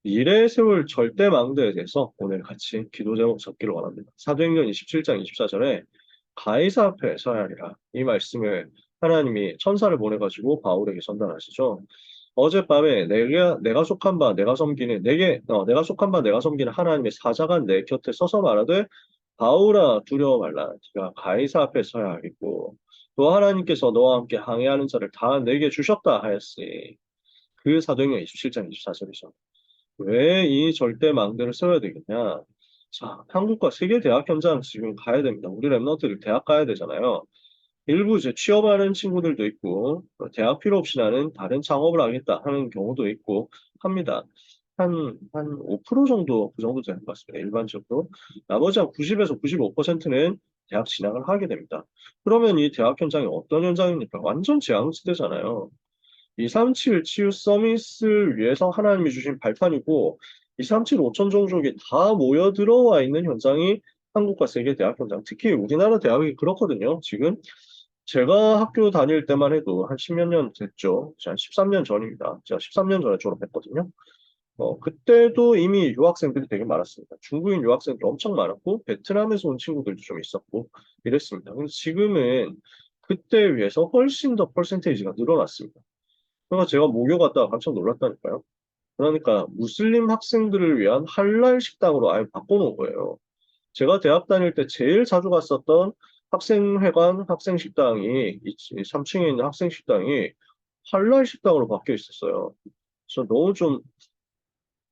미래에 세울 절대망대에 대해서 오늘 같이 기도 제목 잡기를 원합니다. 사도행전 27장 24절에 가이사 앞에 서야 하리라. 이 말씀을 하나님이 천사를 보내가지고 바울에게 전달하시죠. 어젯밤에 내가 속한 바 내가 섬기는 내가 속한 바 내가 섬기는 하나님의 사자가 내 곁에 서서 말하되 바울아 두려워 말라. 네가 가이사 앞에 서야 하리고 또 하나님께서 너와 함께 항해하는 자를 다 내게 주셨다 하였으니 그 사도행전 27장 24절이죠. 왜 이 절대망대를 써야 되겠냐? 자, 한국과 세계 대학 현장 지금 가야 됩니다. 우리 랩런트들 대학 가야 되잖아요. 일부 이제 취업하는 친구들도 있고, 대학 필요 없이 나는 다른 창업을 하겠다 하는 경우도 있고 합니다. 한 5% 정도, 그 정도 되는 것 같습니다. 일반적으로. 나머지 한 90에서 95%는 대학 진학을 하게 됩니다. 그러면 이 대학 현장이 어떤 현장입니까? 완전 재앙지대잖아요. 237 치유 서밋을 위해서 하나님이 주신 발판이고 237 5천 종족이 다 모여 들어와 있는 현장이 한국과 세계 대학 현장, 특히 우리나라 대학이 그렇거든요. 지금 제가 학교 다닐 때만 해도 한 십몇 년 됐죠. 한 13년 전입니다. 제가 13년 전에 졸업했거든요. 그때도 이미 유학생들이 되게 많았습니다. 중국인 유학생들 엄청 많았고 베트남에서 온 친구들도 좀 있었고 이랬습니다. 근데 지금은 그때에 비해서 훨씬 더 퍼센테이지가 늘어났습니다. 그래서 제가 목요 갔다가 깜짝 놀랐다니까요. 그러니까 무슬림 학생들을 위한 할랄 식당으로 아예 바꿔놓은 거예요. 제가 대학 다닐 때 제일 자주 갔었던 학생회관 학생식당이 3층에 있는 학생식당이 할랄 식당으로 바뀌어 있었어요. 그래서 너무 좀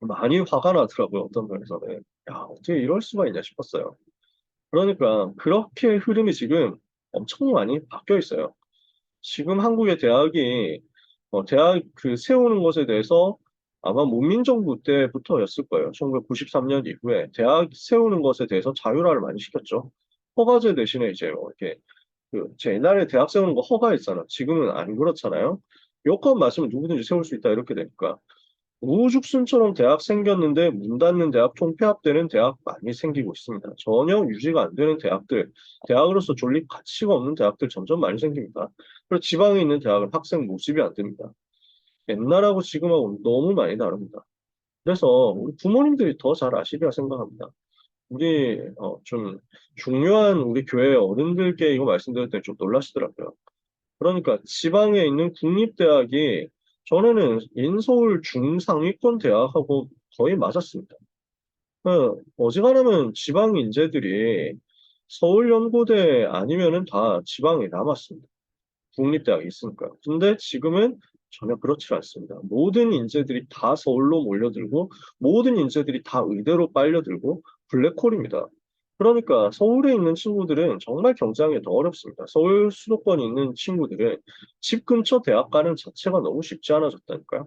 많이 화가 나더라고요. 어떤 면에서는. 야, 어떻게 이럴 수가 있냐 싶었어요. 그러니까 그렇게 흐름이 지금 엄청 많이 바뀌어 있어요. 지금 한국의 대학이 대학 그 세우는 것에 대해서 아마 문민정부 때부터였을 거예요. 1993년 이후에 대학 세우는 것에 대해서 자율화를 많이 시켰죠. 허가제 대신에 이제 이렇게 제 옛날에 대학 세우는 거 허가했잖아. 지금은 안 그렇잖아요. 여건 맞으면 누구든지 세울 수 있다 이렇게 되니까 우후죽순처럼 대학 생겼는데 문 닫는 대학, 통폐합되는 대학 많이 생기고 있습니다. 전혀 유지가 안 되는 대학들, 대학으로서 존립 가치가 없는 대학들 점점 많이 생깁니다. 그리고 지방에 있는 대학은 학생 모집이 안 됩니다. 옛날하고 지금하고 너무 많이 다릅니다. 그래서 우리 부모님들이 더 잘 아시리라 생각합니다. 우리 좀 중요한 우리 교회 어른들께 이거 말씀드릴 때 좀 놀라시더라고요. 그러니까 지방에 있는 국립대학이 전에는 인서울 중상위권 대학하고 거의 맞았습니다. 어지간하면 지방 인재들이 서울연고대 아니면은 다 지방에 남았습니다. 국립대학이 있으니까요. 근데 지금은 전혀 그렇지 않습니다. 모든 인재들이 다 서울로 몰려들고 모든 인재들이 다 의대로 빨려들고 블랙홀입니다. 그러니까 서울에 있는 친구들은 정말 경쟁이 더 어렵습니다. 서울 수도권에 있는 친구들은 집 근처 대학 가는 자체가 너무 쉽지 않아졌다니까요.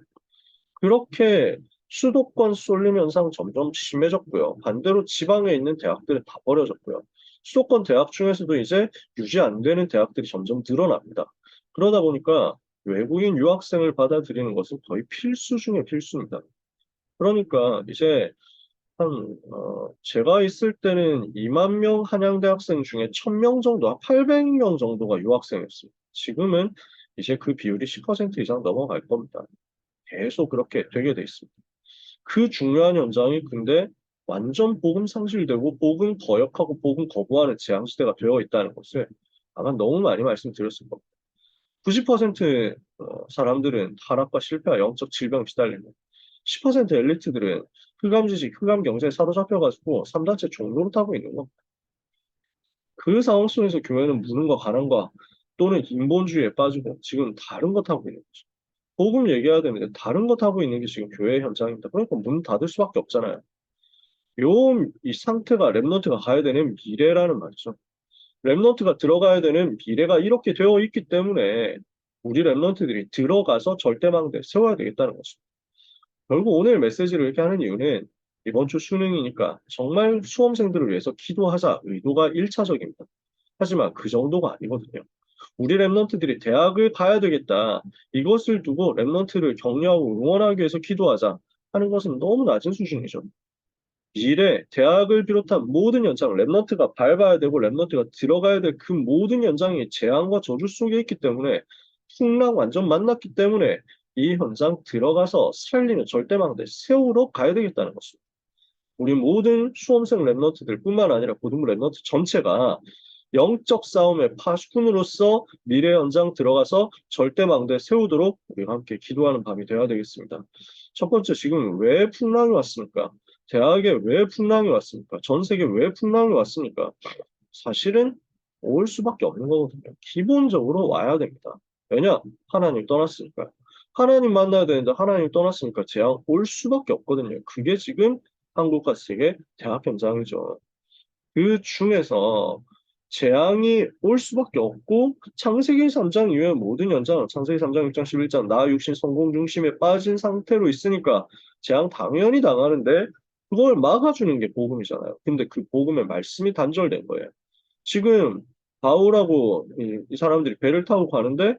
그렇게 수도권 쏠림 현상 점점 심해졌고요. 반대로 지방에 있는 대학들은 다 버려졌고요. 수도권 대학 중에서도 이제 유지 안 되는 대학들이 점점 늘어납니다. 그러다 보니까 외국인 유학생을 받아들이는 것은 거의 필수 중에 필수입니다. 그러니까 이제 제가 있을 때는 2만 명 한양대 학생 중에 1000명 정도, 한 800명 정도가 유학생이었습니다. 지금은 이제 그 비율이 10% 이상 넘어갈 겁니다. 계속 그렇게 되게 돼 있습니다. 그 중요한 현장이 근데 완전 복음 상실되고 복음 거역하고 복음 거부하는 재앙시대가 되어 있다는 것을 아마 너무 많이 말씀드렸을 겁니다. 90% 사람들은 타락과 실패와 영적 질병에 시달리고 10% 엘리트들은 흑암지식, 흑암경제에 사로잡혀가지고 3단체 종로를 타고 있는 겁니다. 그 상황 속에서 교회는 무능과 가난과 또는 인본주의에 빠지고 지금 다른 것 하고 있는 거죠. 복음 얘기해야 되는데 다른 것 하고 있는 게 지금 교회 현장입니다. 그러니까 문 닫을 수밖에 없잖아요. 이 상태가 랩넌트가 가야 되는 미래라는 말이죠. 랩넌트가 들어가야 되는 미래가 이렇게 되어 있기 때문에 우리 랩넌트들이 들어가서 절대망대 세워야 되겠다는 거죠. 결국 오늘 메시지를 이렇게 하는 이유는 이번 주 수능이니까 정말 수험생들을 위해서 기도하자 의도가 1차적입니다. 하지만 그 정도가 아니거든요. 우리 랩런트들이 대학을 가야 되겠다. 이것을 두고 랩런트를 격려하고 응원하기 위해서 기도하자 하는 것은 너무 낮은 수준이죠. 미래, 대학을 비롯한 모든 연장, 랩런트가 밟아야 되고 랩런트가 들어가야 될 그 모든 연장이 재앙과 저주 속에 있기 때문에 풍랑 완전 만났기 때문에 이 현장 들어가서 살리는 절대망대 세우러 가야 되겠다는 것입니다. 우리 모든 수험생 랩런트들 뿐만 아니라 고등부 랩런트 전체가 영적 싸움의 파수꾼으로서 미래 현장 들어가서 절대망대 세우도록 우리가 함께 기도하는 밤이 되어야 되겠습니다. 첫 번째, 지금 왜 풍랑이 왔습니까? 대학에 왜 풍랑이 왔습니까? 전 세계 왜 풍랑이 왔습니까? 사실은 올 수밖에 없는 거거든요. 기본적으로 와야 됩니다. 왜냐? 하나님 떠났으니까. 하나님 만나야 되는데 하나님 떠났으니까 재앙 올 수밖에 없거든요. 그게 지금 한국과 세계 대학 현장이죠. 그 중에서 재앙이 올 수밖에 없고 창세기 3장 이후에 모든 현장은 창세기 3장, 6장, 11장 나 육신 성공 중심에 빠진 상태로 있으니까 재앙 당연히 당하는데 그걸 막아주는 게 복음이잖아요. 근데 그 복음의 말씀이 단절된 거예요. 지금 바울하고 이 사람들이 배를 타고 가는데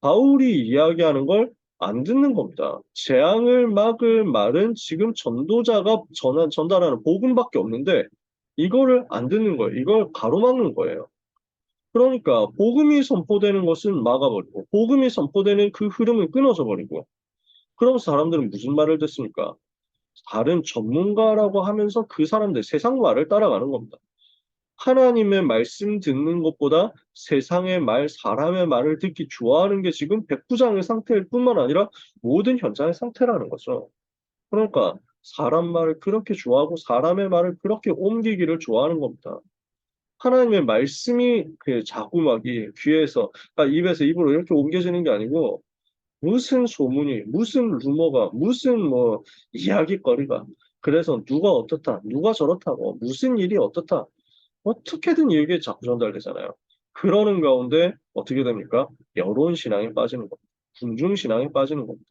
바울이 이야기하는 걸 안 듣는 겁니다. 재앙을 막을 말은 지금 전도자가 전달하는 복음밖에 없는데 이거를 안 듣는 거예요. 이걸 가로막는 거예요. 그러니까 복음이 선포되는 것은 막아버리고 복음이 선포되는 그 흐름은 끊어져 버리고 그러면서 사람들은 무슨 말을 듣습니까? 다른 전문가라고 하면서 그 사람들 세상 말을 따라가는 겁니다. 하나님의 말씀 듣는 것보다 세상의 말, 사람의 말을 듣기 좋아하는 게 지금 백부장의 상태일 뿐만 아니라 모든 현장의 상태라는 거죠. 그러니까 사람 말을 그렇게 좋아하고 사람의 말을 그렇게 옮기기를 좋아하는 겁니다. 하나님의 말씀이 그 자꾸막이 귀에서, 그러니까 입에서 입으로 이렇게 옮겨지는 게 아니고 무슨 소문이, 무슨 루머가, 무슨 뭐 이야기거리가 그래서 누가 어떻다, 누가 저렇다고, 무슨 일이 어떻다 어떻게든 이게 자꾸 전달되잖아요. 그러는 가운데 어떻게 됩니까? 여론 신앙에 빠지는 겁니다. 군중 신앙에 빠지는 겁니다.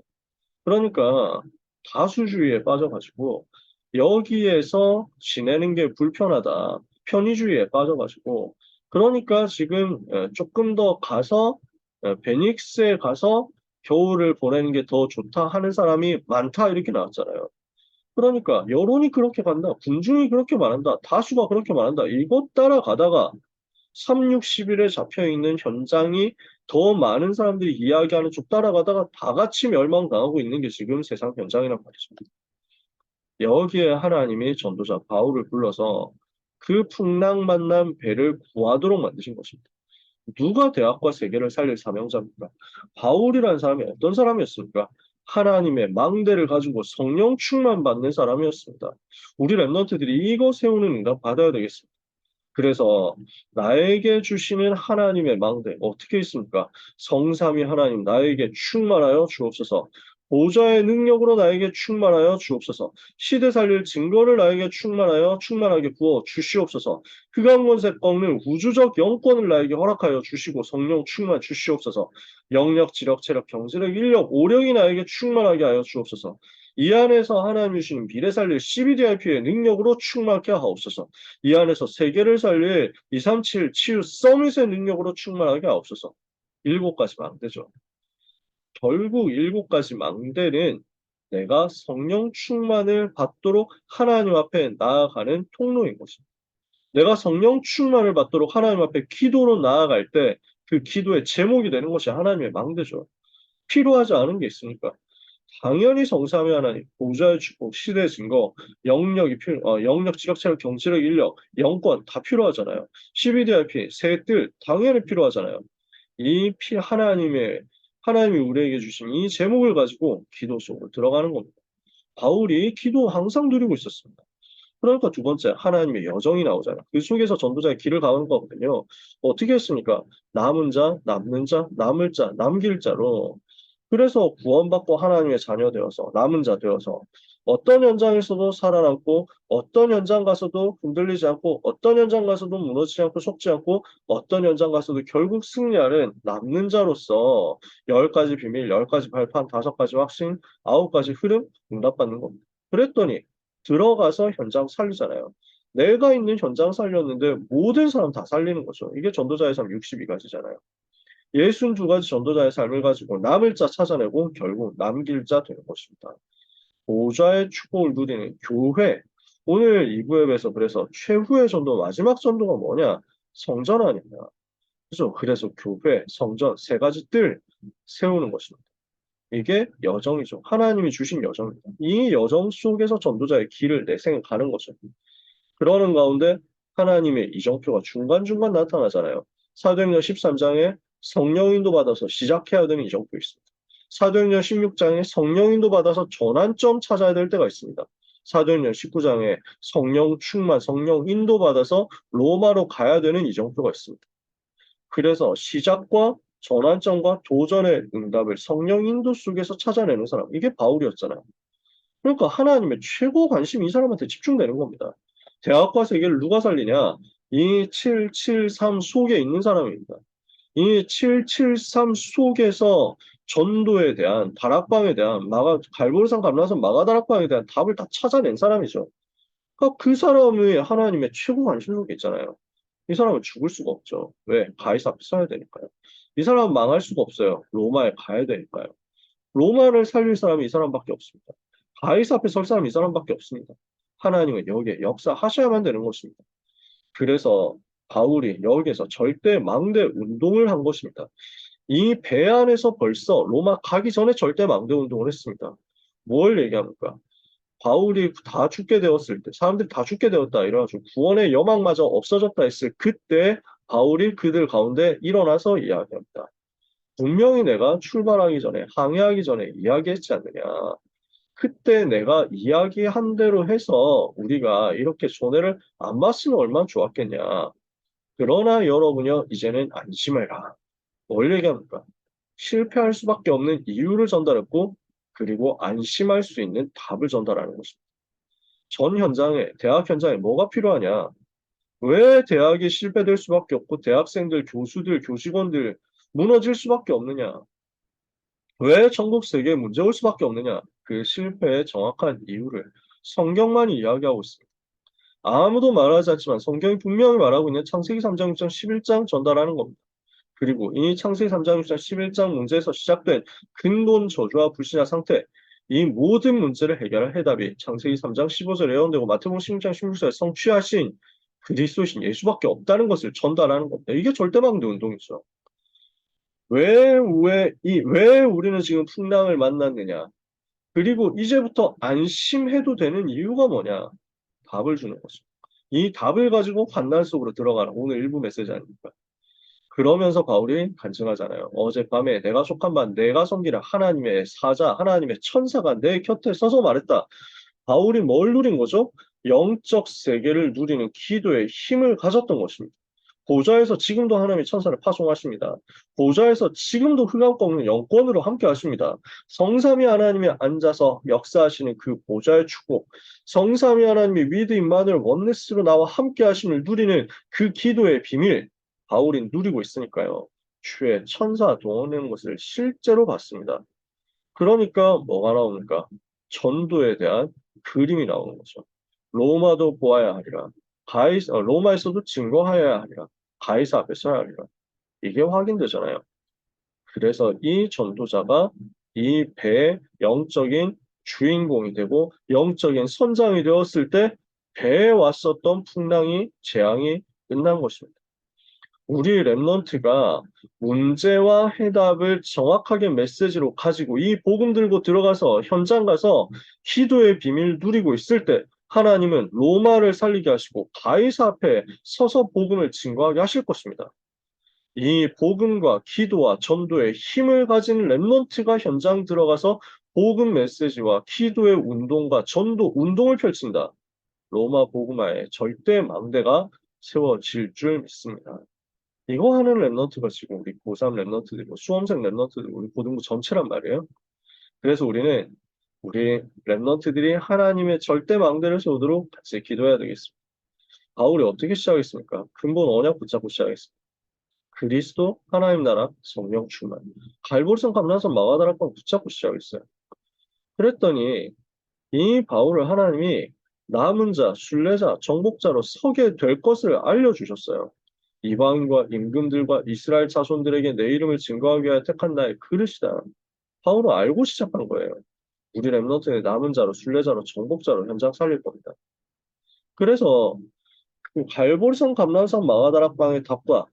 그러니까 다수주의에 빠져가지고 여기에서 지내는 게 불편하다. 편의주의에 빠져가지고 그러니까 지금 조금 더 가서 베닉스에 가서 겨울을 보내는 게 더 좋다 하는 사람이 많다 이렇게 나왔잖아요. 그러니까 여론이 그렇게 간다. 군중이 그렇게 말한다. 다수가 그렇게 말한다. 이것 따라가다가 3, 6, 10일에 잡혀있는 현장이 더 많은 사람들이 이야기하는 쪽 따라가다가 다 같이 멸망당하고 있는 게 지금 세상 현장이란 말이죠. 여기에 하나님이 전도자 바울을 불러서 그 풍랑 만난 배를 구하도록 만드신 것입니다. 누가 대학과 세계를 살릴 사명자입니까? 바울이라는 사람이 어떤 사람이었습니까? 하나님의 망대를 가지고 성령 충만 받는 사람이었습니다. 우리 랩런트들이 이거 세우는 인간 받아야 되겠습니다. 그래서 나에게 주시는 하나님의 망대 어떻게 있습니까? 성삼위 하나님 나에게 충만하여 주옵소서. 보좌의 능력으로 나에게 충만하여 주옵소서. 시대 살릴 증거를 나에게 충만하게 부어 주시옵소서. 흑암권세 꺾는 우주적 영권을 나에게 허락하여 주시고 성령 충만 주시옵소서. 영력, 지력, 체력, 경제력, 인력, 오력이 나에게 충만하게 하여 주옵소서. 이 안에서 하나님이 주신 미래 살릴 CBDIP의 능력으로 충만하게 하옵소서. 이 안에서 세계를 살릴 237 치유 서밋의 능력으로 충만하게 하옵소서. 7가지 망대죠. 결국 7가지 망대는 내가 성령 충만을 받도록 하나님 앞에 나아가는 통로인 것입니다. 내가 성령 충만을 받도록 하나님 앞에 기도로 나아갈 때 그 기도의 제목이 되는 것이 하나님의 망대죠. 필요하지 않은 게 있으니까. 당연히 성삼위 하나님, 보좌의 축복, 시대의 증거, 영력, 지력, 체력, 경제력, 인력, 영권 다 필요하잖아요. CBDIP, 새 뜰 당연히 필요하잖아요. 하나님이 우리에게 주신 이 제목을 가지고 기도 속으로 들어가는 겁니다. 바울이 기도 항상 누리고 있었습니다. 그러니까 두 번째, 하나님의 여정이 나오잖아요. 그 속에서 전도자의 길을 가는 거거든요. 어떻게 했습니까? 남은 자, 남는 자, 남을 자, 남길 자로. 그래서 구원받고 하나님의 자녀 되어서, 남은 자 되어서, 어떤 현장에서도 살아남고, 어떤 현장 가서도 흔들리지 않고, 어떤 현장 가서도 무너지지 않고, 속지 않고, 어떤 현장 가서도 결국 승리하는 남는 자로서 10가지 비밀, 10가지 발판, 5가지 확신, 9가지 흐름 응답받는 겁니다. 그랬더니 들어가서 현장 살리잖아요. 내가 있는 현장 살렸는데 모든 사람 다 살리는 거죠. 이게 전도자의 삶 62가지잖아요. 62가지 전도자의 삶을 가지고 남을 자 찾아내고 결국 남길 자 되는 것입니다. 보좌의 축복을 누리는 교회. 오늘 2부에서 그래서 최후의 전도, 마지막 전도가 뭐냐? 성전 아닙니다. 그래서 교회, 성전 3가지 뜰 세우는 것입니다. 이게 여정이죠. 하나님이 주신 여정입니다. 이 여정 속에서 전도자의 길을 내생 가는 거죠. 그러는 가운데 하나님의 이정표가 중간중간 나타나잖아요. 사도행전 13장에 성령인도 받아서 시작해야 되는 이정표 있습니다. 사도행전 16장에 성령인도 받아서 전환점 찾아야 될 때가 있습니다. 사도행전 19장에 성령 충만, 성령 인도 받아서 로마로 가야 되는 이정표가 있습니다. 그래서 시작과 전환점과 도전의 응답을 성령 인도 속에서 찾아내는 사람, 이게 바울이었잖아요. 그러니까 하나님의 최고 관심이 이 사람한테 집중되는 겁니다. 대학과 세계를 누가 살리냐? 이 773 속에 있는 사람입니다. 이 773 속에서 전도에 대한 다락방에 대한 갈보리산 감람산 마가다락방에 대한 답을 다 찾아낸 사람이죠. 그러니까 그 사람이 하나님의 최고 관심 속에 있잖아요. 이 사람은 죽을 수가 없죠. 왜? 가이사 앞에 서야 되니까요. 이 사람은 망할 수가 없어요. 로마에 가야 되니까요. 로마를 살릴 사람이 이 사람밖에 없습니다. 가이사 앞에 설 사람이 이 사람밖에 없습니다. 하나님은 여기에 역사하셔야만 되는 것입니다. 그래서 바울이 여기에서 절대 망대 운동을 한 것입니다. 이 배 안에서 벌써 로마 가기 전에 절대 망대 운동을 했습니다. 뭘 얘기합니까? 바울이 다 죽게 되었을 때, 사람들이 다 죽게 되었다 이래가지고 구원의 여망마저 없어졌다 했을 그때 바울이 그들 가운데 일어나서 이야기합니다. 분명히 내가 출발하기 전에, 항해하기 전에 이야기했지 않느냐. 그때 내가 이야기한 대로 해서 우리가 이렇게 손해를 안 봤으면 얼마나 좋았겠냐. 그러나 여러분요, 이제는 안심해라. 뭘 얘기합니까? 실패할 수밖에 없는 이유를 전달했고, 그리고 안심할 수 있는 답을 전달하는 것입니다. 전 현장에, 대학 현장에 뭐가 필요하냐? 왜 대학이 실패될 수밖에 없고, 대학생들, 교수들, 교직원들 무너질 수밖에 없느냐? 왜 전국 세계에 문제 올 수밖에 없느냐? 그 실패의 정확한 이유를 성경만이 이야기하고 있습니다. 아무도 말하지 않지만 성경이 분명히 말하고 있는 창세기 3장 6장 11장 전달하는 겁니다. 그리고 이 창세기 3장 6장 11장 문제에서 시작된 근본 저주와 불신의 상태, 이 모든 문제를 해결할 해답이 창세기 3장 15절에 예언되고 마태복음 16장 16절에 성취하신 그리스도신 예수밖에 없다는 것을 전달하는 겁니다. 이게 절대망대 운동이죠. 왜 우리는 지금 풍랑을 만났느냐? 그리고 이제부터 안심해도 되는 이유가 뭐냐? 답을 주는 거죠. 이 답을 가지고 환난 속으로 들어가라. 오늘 일부 메시지 아닙니까? 그러면서 바울이 간증하잖아요. 어젯밤에 내가 속한 바 내가 섬기는 하나님의 사자, 하나님의 천사가 내 곁에 서서 말했다. 바울이 뭘 누린 거죠? 영적 세계를 누리는 기도의 힘을 가졌던 것입니다. 보좌에서 지금도 하나님의 천사를 파송하십니다. 보좌에서 지금도 흑암 꺾는 영권으로 함께 하십니다. 성삼위 하나님이 앉아서 역사하시는 그 보좌의 축복, 성삼위 하나님이 위드 임마누엘 원네스로 나와 함께 하심을 누리는 그 기도의 비밀, 바울이 누리고 있으니까요. 주의 천사 동원하는 것을 실제로 봤습니다. 그러니까 뭐가 나옵니까? 전도에 대한 그림이 나오는 거죠. 로마도 보아야 하리라. 로마에서도 증거하여야 하리라. 가이사 앞에 서야 하리라. 이게 확인되잖아요. 그래서 이 전도자가 이 배의 영적인 주인공이 되고 영적인 선장이 되었을 때 배에 왔었던 풍랑이 재앙이 끝난 것입니다. 우리 랩런트가 문제와 해답을 정확하게 메시지로 가지고 이 복음 들고 들어가서 현장 가서 기도의 비밀 누리고 있을 때 하나님은 로마를 살리게 하시고 가이사 앞에 서서 복음을 증거하게 하실 것입니다. 이 복음과 기도와 전도의 힘을 가진 랩런트가 현장 들어가서 복음 메시지와 기도의 운동과 전도 운동을 펼친다. 로마 복음화에 절대 망대가 세워질 줄 믿습니다. 이거 하는 랩런트가 지금 우리 고3 랩런트들이고 수험생 랩런트들 우리 고등부 전체란 말이에요. 그래서 우리 랩런트들이 하나님의 절대 망대를 세우도록 같이 기도해야 되겠습니다. 바울이 어떻게 시작했습니까? 근본 언약 붙잡고 시작했습니다. 그리스도 하나님 나라 성령 충만. 갈보리산 감람산 마가다락방 붙잡고 시작했어요. 그랬더니 이 바울을 하나님이 남은 자, 순례자, 정복자로 서게 될 것을 알려주셨어요. 이방인과 임금들과 이스라엘 자손들에게 내 이름을 증거하기 위하여 택한 나의 그릇이다. 바울은 알고 시작한 거예요. 우리 랩런트의 남은 자로, 순례자로, 정복자로 현장 살릴 겁니다. 그래서 그 갈보리산 감람산 마가다락방의 답과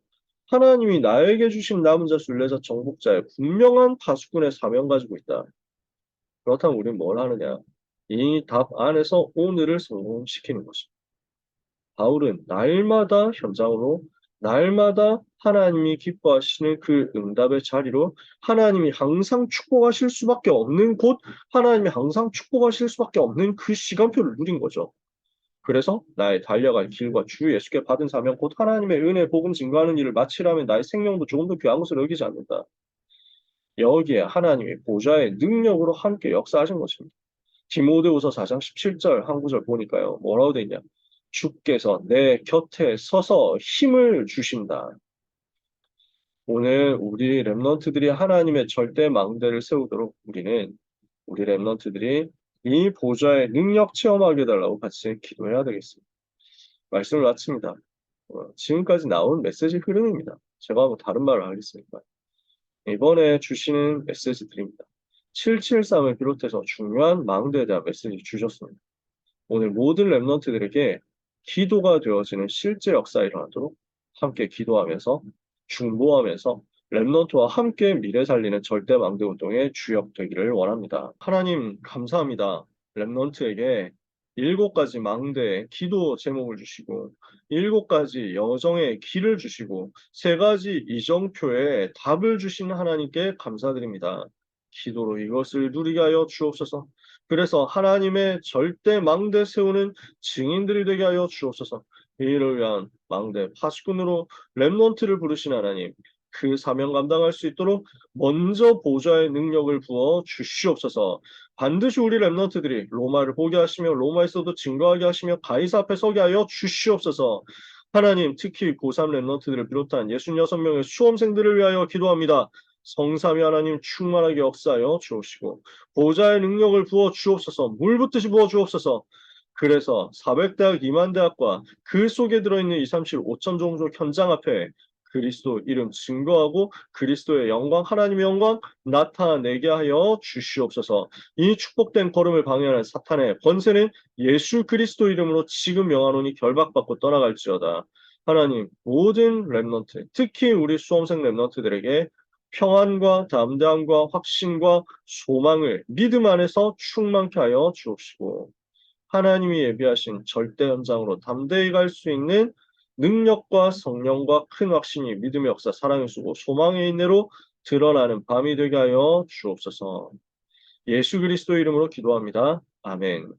하나님이 나에게 주신 남은 자, 순례자, 정복자의 분명한 파수꾼의 사명 가지고 있다. 그렇다면 우리는 뭘 하느냐? 이 답 안에서 오늘을 성공시키는 것입니다. 바울은 날마다 현장으로, 날마다 하나님이 기뻐하시는 그 응답의 자리로, 하나님이 항상 축복하실 수밖에 없는 곳, 하나님이 항상 축복하실 수밖에 없는 그 시간표를 누린 거죠. 그래서 나의 달려갈 길과 주 예수께 받은 사명, 곧 하나님의 은혜 복음 증거하는 일을 마치라면 나의 생명도 조금 더 귀한 것으로 여기지 않는다. 여기에 하나님이 보좌의 능력으로 함께 역사하신 것입니다. 디모데후서 4장 17절 한 구절 보니까요. 뭐라고 돼 있냐? 주께서 내 곁에 서서 힘을 주신다. 오늘 우리 렘넌트들이 하나님의 절대 망대를 세우도록 우리 렘넌트들이 이 보좌의 능력 체험하게 해달라고 같이 기도해야 되겠습니다. 말씀을 마칩니다. 지금까지 나온 메시지 흐름입니다. 제가 뭐 다른 말을 하겠습니까? 이번에 주시는 메시지들입니다. 773을 비롯해서 중요한 망대에 대한 메시지 주셨습니다. 오늘 모든 렘넌트들에게 기도가 되어지는 실제 역사 일어나도록 함께 기도하면서 중보하면서 렘넌트와 함께 미래 살리는 절대 망대 운동의 주역 되기를 원합니다. 하나님 감사합니다. 렘넌트에게 7가지 망대의 기도 제목을 주시고 7가지 여정의 길을 주시고 3가지 이정표의 답을 주신 하나님께 감사드립니다. 기도로 이것을 누리게 하여 주옵소서. 그래서 하나님의 절대 망대 세우는 증인들이 되게 하여 주옵소서. 이 일을 위한 망대 파수꾼으로 렘넌트를 부르신 하나님, 그 사명 감당할 수 있도록 먼저 보좌의 능력을 부어 주시옵소서. 반드시 우리 렘넌트들이 로마를 보게 하시며 로마에서도 증거하게 하시며 가이사 앞에 서게 하여 주시옵소서. 하나님, 특히 고3 렘넌트들을 비롯한 66명의 수험생들을 위하여 기도합니다. 성삼위 하나님 충만하게 역사하여 주옵시고 보좌의 능력을 부어 주옵소서. 물 붓듯이 부어 주옵소서. 그래서 400대학 2만 대학과 그 속에 들어있는 237 5천 종족 현장 앞에 그리스도 이름 증거하고 그리스도의 영광, 하나님의 영광 나타내게 하여 주시옵소서. 이 축복된 걸음을 방해하는 사탄의 권세는 예수 그리스도 이름으로 지금 명하노니 결박받고 떠나갈지어다. 하나님, 모든 렘넌트, 특히 우리 수험생 렘넌트들에게 평안과 담대함과 확신과 소망을 믿음 안에서 충만케 하여 주옵시고 하나님이 예비하신 절대 현장으로 담대히 갈 수 있는 능력과 성령과 큰 확신이 믿음의 역사, 사랑의 수고, 소망의 인내로 드러나는 밤이 되게 하여 주옵소서. 예수 그리스도 이름으로 기도합니다. 아멘.